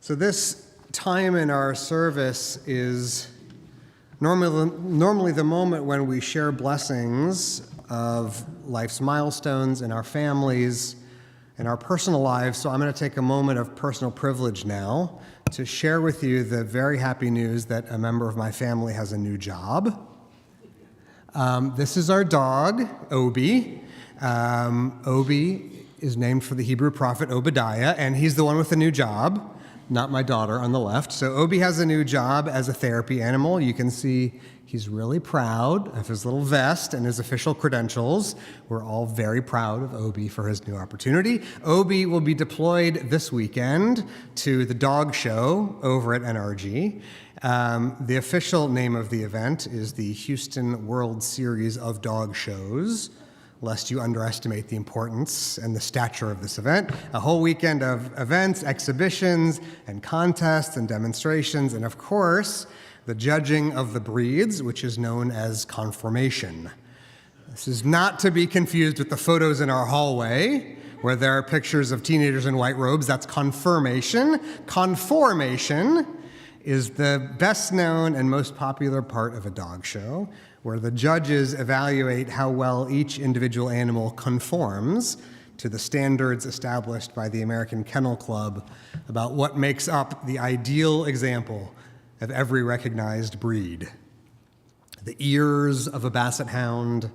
So this time in our service is normally the moment when we share blessings of life's milestones in our families and our personal lives. So I'm going to take a moment of personal privilege now to share with you the very happy news that a member of my family has a new job. This is our dog, Obi. Obi is named for the Hebrew prophet Obadiah, and he's the one with the new job. Not my daughter on the left. So Obi has a new job as a therapy animal. You can see he's really proud of his little vest and his official credentials. We're all very proud of Obi for his new opportunity. Obi will be deployed this weekend to the dog show over at NRG. The official name of the event is the Houston World Series of Dog Shows, lest you underestimate the importance and the stature of this event. A whole weekend of events, exhibitions, and contests and demonstrations, and of course, the judging of the breeds, which is known as conformation. This is not to be confused with the photos in our hallway, where there are pictures of teenagers in white robes. That's confirmation. Conformation is the best known and most popular part of a dog show, where the judges evaluate how well each individual animal conforms to the standards established by the American Kennel Club about what makes up the ideal example of every recognized breed. The ears of a basset hound,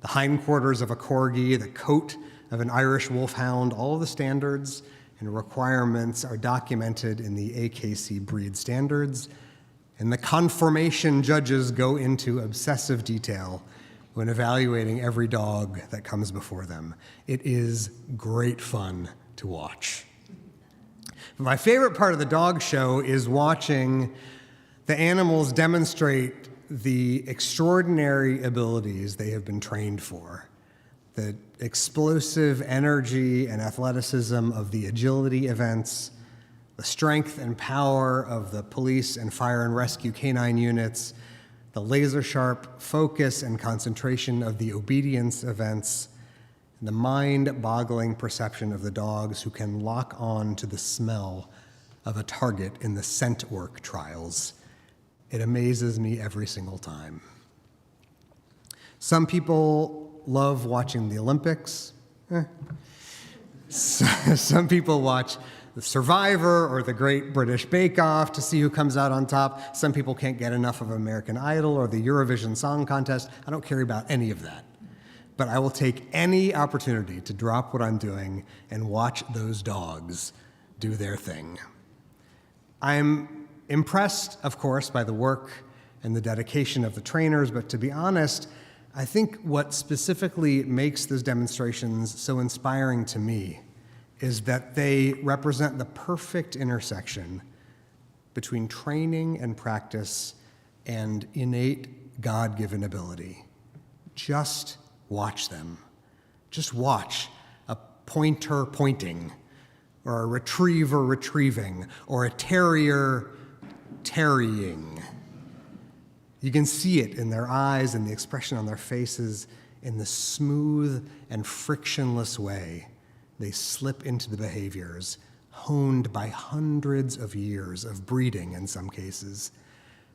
the hindquarters of a corgi, the coat of an Irish wolfhound, all of the standards and requirements are documented in the AKC breed standards, and the conformation judges go into obsessive detail when evaluating every dog that comes before them. It is great fun to watch. My favorite part of the dog show is watching the animals demonstrate the extraordinary abilities they have been trained for. The explosive energy and athleticism of the agility events, the strength and power of the police and fire and rescue canine units, the laser-sharp focus and concentration of the obedience events, and the mind-boggling perception of the dogs who can lock on to the smell of a target in the scent work trials. It amazes me every single time. Some people love watching the Olympics. Some people watch the Survivor or the Great British Bake Off to see who comes out on top. Some people can't get enough of American Idol or the Eurovision Song Contest. I don't care about any of that. But I will take any opportunity to drop what I'm doing and watch those dogs do their thing. I'm impressed, of course, by the work and the dedication of the trainers, but to be honest, I think what specifically makes those demonstrations so inspiring to me is that they represent the perfect intersection between training and practice and innate God-given ability. Just watch them. Just watch a pointer pointing, or a retriever retrieving, or a terrier tarrying. You can see it in their eyes and the expression on their faces in the smooth and frictionless way they slip into the behaviors, honed by hundreds of years of breeding in some cases,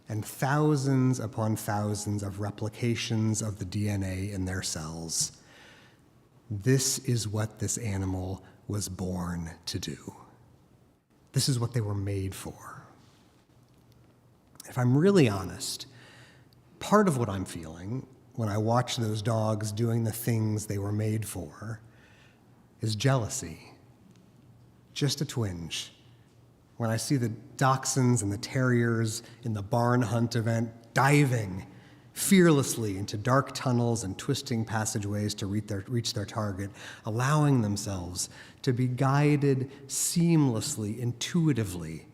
and thousands upon thousands of replications of the DNA in their cells. This is what this animal was born to do. This is what they were made for. If I'm really honest, part of what I'm feeling when I watch those dogs doing the things they were made for is jealousy, just a twinge. When I see the dachshunds and the terriers in the barn hunt event diving fearlessly into dark tunnels and twisting passageways to reach their target, allowing themselves to be guided seamlessly, intuitively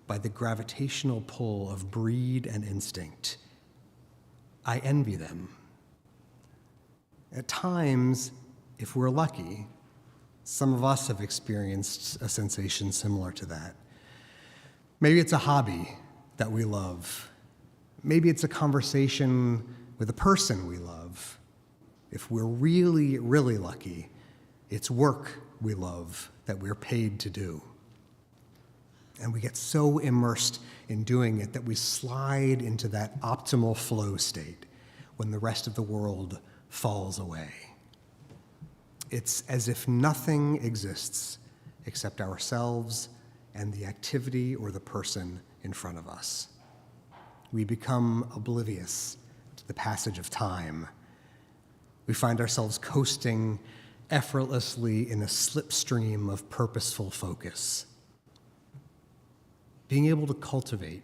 by the gravitational pull of breed and instinct, I envy them. At times, if we're lucky, some of us have experienced a sensation similar to that. Maybe it's a hobby that we love. Maybe it's a conversation with a person we love. If we're really, really lucky, it's work we love that we're paid to do. And we get so immersed in doing it that we slide into that optimal flow state when the rest of the world falls away. It's as if nothing exists except ourselves and the activity or the person in front of us. We become oblivious to the passage of time. We find ourselves coasting effortlessly in a slipstream of purposeful focus. Being able to cultivate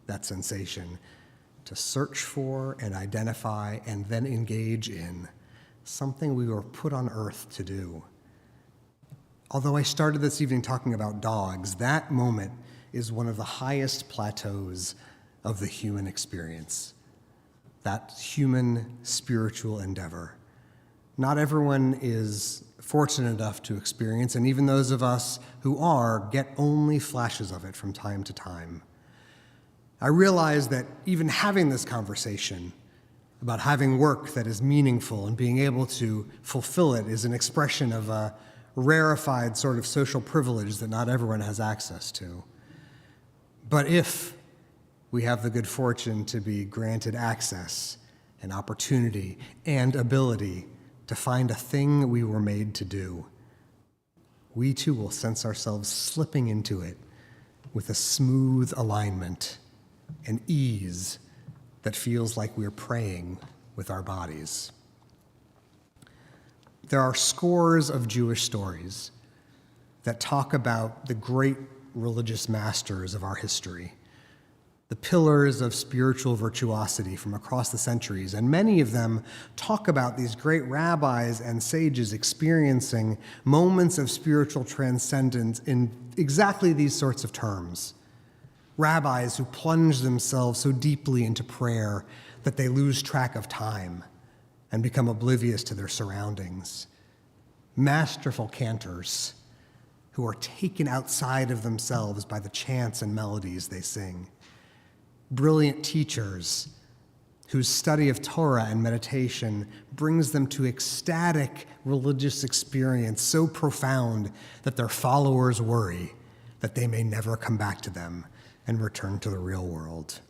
that sensation, to search for and identify and then engage in something we were put on earth to do. Although I started this evening talking about dogs, that moment is one of the highest plateaus of the human experience, that human spiritual endeavor. Not everyone is fortunate enough to experience, and even those of us who are get only flashes of it from time to time. I realize that even having this conversation about having work that is meaningful and being able to fulfill it is an expression of a rarefied sort of social privilege that not everyone has access to. But if we have the good fortune to be granted access and opportunity and ability to find a thing we were made to do, we too will sense ourselves slipping into it with a smooth alignment and ease that feels like we're praying with our bodies. There are scores of Jewish stories that talk about the great religious masters of our history, the pillars of spiritual virtuosity from across the centuries, and many of them talk about these great rabbis and sages experiencing moments of spiritual transcendence in exactly these sorts of terms. Rabbis who plunge themselves so deeply into prayer that they lose track of time and become oblivious to their surroundings. Masterful cantors who are taken outside of themselves by the chants and melodies they sing. Brilliant teachers whose study of Torah and meditation brings them to ecstatic religious experience so profound that their followers worry that they may never come back to them and return to the real world.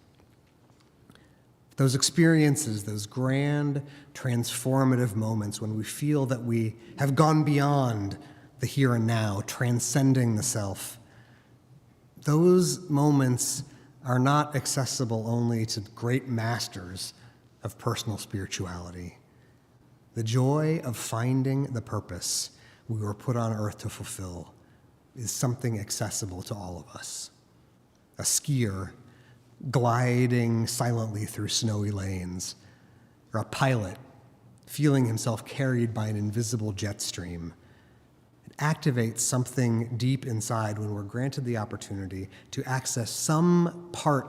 Those experiences, those grand, transformative moments when we feel that we have gone beyond the here and now, transcending the self, those moments are not accessible only to great masters of personal spirituality. The joy of finding the purpose we were put on earth to fulfill is something accessible to all of us. A skier gliding silently through snowy lanes, or a pilot feeling himself carried by an invisible jet stream. It activates something deep inside when we're granted the opportunity to access some part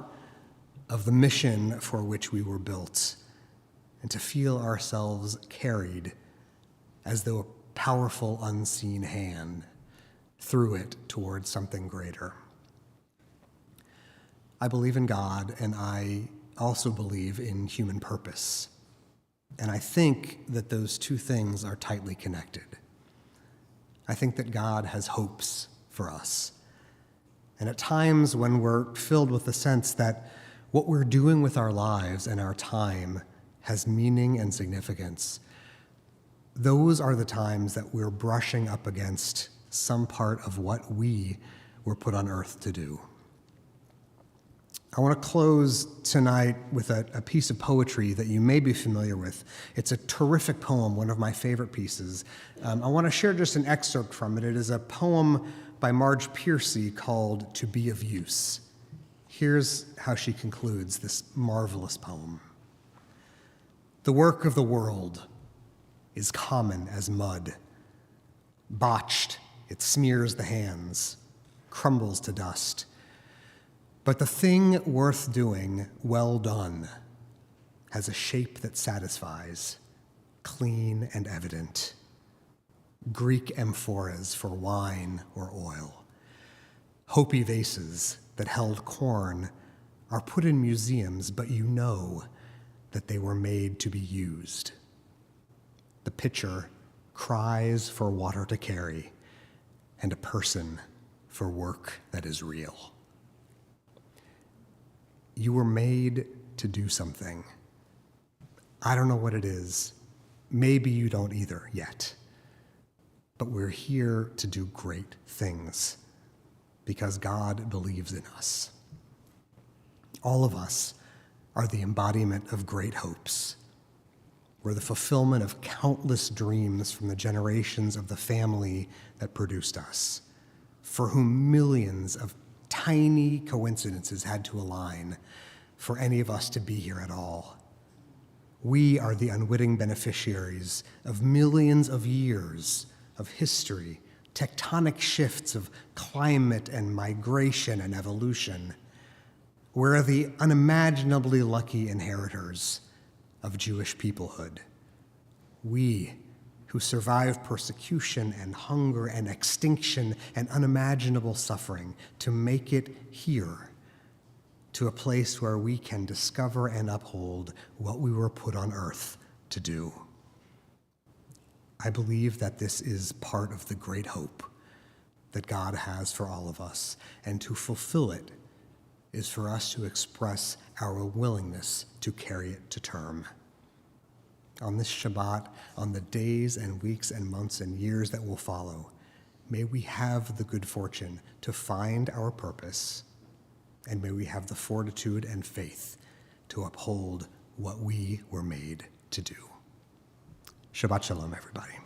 of the mission for which we were built, and to feel ourselves carried as though a powerful unseen hand threw it towards something greater. I believe in God, and I also believe in human purpose. And I think that those two things are tightly connected. I think that God has hopes for us. And at times when we're filled with the sense that what we're doing with our lives and our time has meaning and significance, those are the times that we're brushing up against some part of what we were put on earth to do. I want to close tonight with a piece of poetry that you may be familiar with. It's a terrific poem, one of my favorite pieces. I want to share just an excerpt from it. It is a poem by Marge Piercy called To Be of Use. Here's how she concludes this marvelous poem. The work of the world is common as mud. Botched, it smears the hands, crumbles to dust. But the thing worth doing, well done, has a shape that satisfies, clean and evident. Greek amphoras for wine or oil. Hopi vases that held corn are put in museums, but you know that they were made to be used. The pitcher cries for water to carry, and a person for work that is real. You were made to do something. I don't know what it is. Maybe you don't either yet. But we're here to do great things because God believes in us. All of us are the embodiment of great hopes. We're the fulfillment of countless dreams from the generations of the family that produced us, for whom millions of tiny coincidences had to align for any of us to be here at all. We are the unwitting beneficiaries of millions of years of history, tectonic shifts of climate and migration and evolution. We're the unimaginably lucky inheritors of Jewish peoplehood. We, who survive persecution and hunger and extinction and unimaginable suffering to make it here, to a place where we can discover and uphold what we were put on earth to do. I believe that this is part of the great hope that God has for all of us, and to fulfill it is for us to express our willingness to carry it to term. On this Shabbat, on the days and weeks and months and years that will follow, may we have the good fortune to find our purpose, and may we have the fortitude and faith to uphold what we were made to do. Shabbat Shalom, everybody.